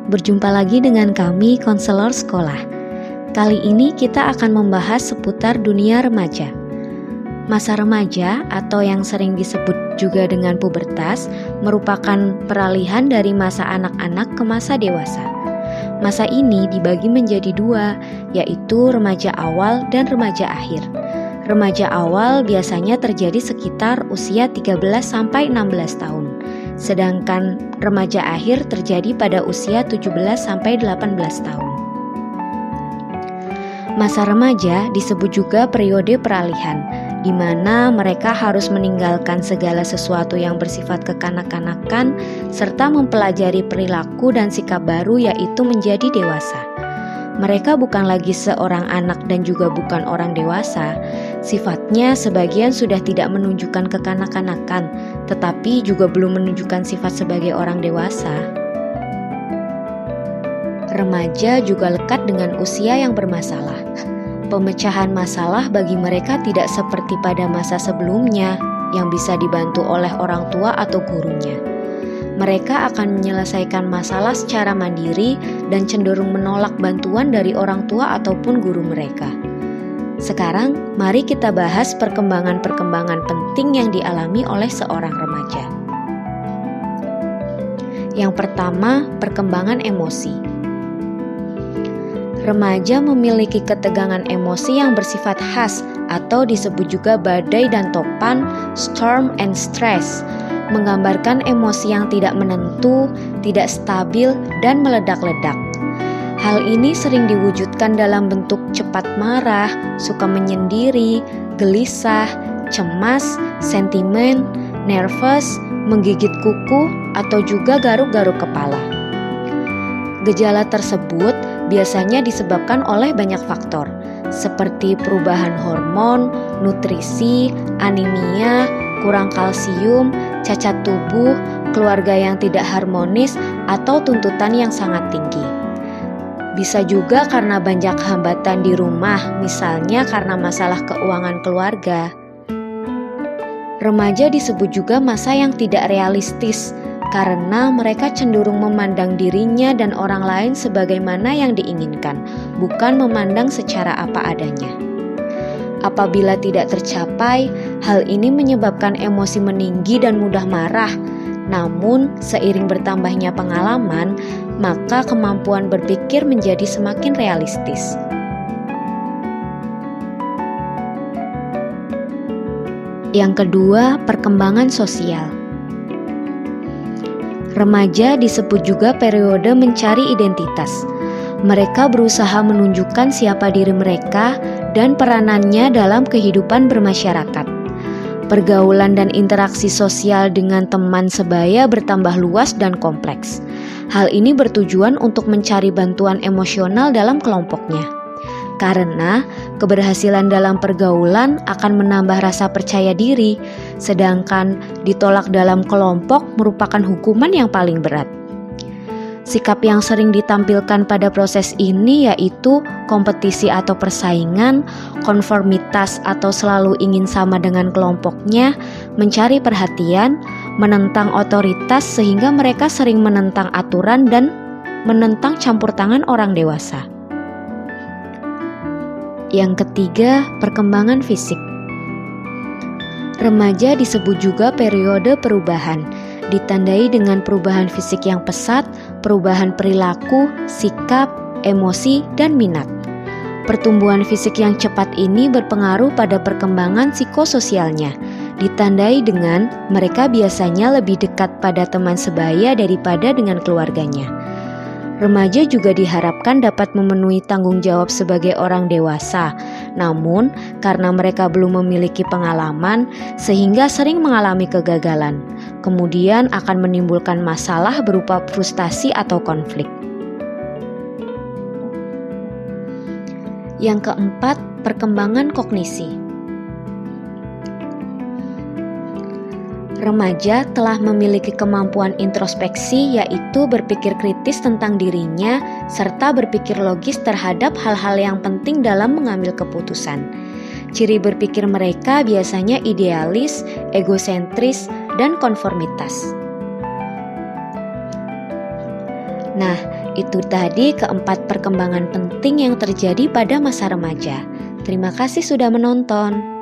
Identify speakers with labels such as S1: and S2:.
S1: berjumpa lagi dengan kami, konselor sekolah. Kali ini kita akan membahas seputar dunia remaja. Masa remaja atau yang sering disebut juga dengan pubertas merupakan peralihan dari masa anak-anak ke masa dewasa. Masa ini dibagi menjadi dua, yaitu remaja awal dan remaja akhir. Remaja awal biasanya terjadi sekitar usia 13-16 tahun, sedangkan remaja akhir terjadi pada usia 17-18 tahun. Masa remaja disebut juga periode peralihan, di mana mereka harus meninggalkan segala sesuatu yang bersifat kekanak-kanakan serta mempelajari perilaku dan sikap baru, yaitu menjadi dewasa. Mereka bukan lagi seorang anak dan juga bukan orang dewasa. Sifatnya sebagian sudah tidak menunjukkan kekanak-kanakan, tetapi juga belum menunjukkan sifat sebagai orang dewasa. Remaja juga lekat dengan usia yang bermasalah. Pemecahan masalah bagi mereka tidak seperti pada masa sebelumnya yang bisa dibantu oleh orang tua atau gurunya. Mereka akan menyelesaikan masalah secara mandiri dan cenderung menolak bantuan dari orang tua ataupun guru mereka. Sekarang, mari kita bahas perkembangan-perkembangan penting yang dialami oleh seorang remaja. Yang pertama, perkembangan emosi. Remaja memiliki ketegangan emosi yang bersifat khas atau disebut juga badai dan topan, storm and stress, menggambarkan emosi yang tidak menentu, tidak stabil, dan meledak-ledak. Hal ini sering diwujudkan dalam bentuk cepat marah, suka menyendiri, gelisah, cemas, sentimen, nervous, menggigit kuku, atau juga garuk-garuk kepala. Gejala tersebut biasanya disebabkan oleh banyak faktor, seperti perubahan hormon, nutrisi, anemia, kurang kalsium, cacat tubuh, keluarga yang tidak harmonis, atau tuntutan yang sangat tinggi. Bisa juga karena banyak hambatan di rumah, misalnya karena masalah keuangan keluarga. Remaja disebut juga masa yang tidak realistis, karena mereka cenderung memandang dirinya dan orang lain sebagaimana yang diinginkan, bukan memandang secara apa adanya. Apabila tidak tercapai, hal ini menyebabkan emosi meninggi dan mudah marah. Namun, seiring bertambahnya pengalaman, maka kemampuan berpikir menjadi semakin realistis. Yang kedua, perkembangan sosial. Remaja disebut juga periode mencari identitas. Mereka berusaha menunjukkan siapa diri mereka dan peranannya dalam kehidupan bermasyarakat. Pergaulan dan interaksi sosial dengan teman sebaya bertambah luas dan kompleks. Hal ini bertujuan untuk mencari bantuan emosional dalam kelompoknya. Karena keberhasilan dalam pergaulan akan menambah rasa percaya diri, sedangkan ditolak dalam kelompok merupakan hukuman yang paling berat. Sikap yang sering ditampilkan pada proses ini yaitu kompetisi atau persaingan, konformitas atau selalu ingin sama dengan kelompoknya, mencari perhatian, menentang otoritas sehingga mereka sering menentang aturan dan menentang campur tangan orang dewasa. Yang ketiga, perkembangan fisik. Remaja disebut juga periode perubahan, ditandai dengan perubahan fisik yang pesat, perubahan perilaku, sikap, emosi, dan minat. Pertumbuhan fisik yang cepat ini berpengaruh pada perkembangan psikososialnya, ditandai dengan mereka biasanya lebih dekat pada teman sebaya daripada dengan keluarganya. Remaja juga diharapkan dapat memenuhi tanggung jawab sebagai orang dewasa, namun karena mereka belum memiliki pengalaman, sehingga sering mengalami kegagalan. Kemudian akan menimbulkan masalah berupa frustasi atau konflik. Yang keempat, perkembangan kognisi. Remaja telah memiliki kemampuan introspeksi, yaitu berpikir kritis tentang dirinya serta berpikir logis terhadap hal-hal yang penting dalam mengambil keputusan. Ciri berpikir mereka biasanya idealis, egosentris, dan konformitas. Nah, Itu tadi keempat perkembangan penting yang terjadi pada masa remaja. Terima kasih sudah menonton.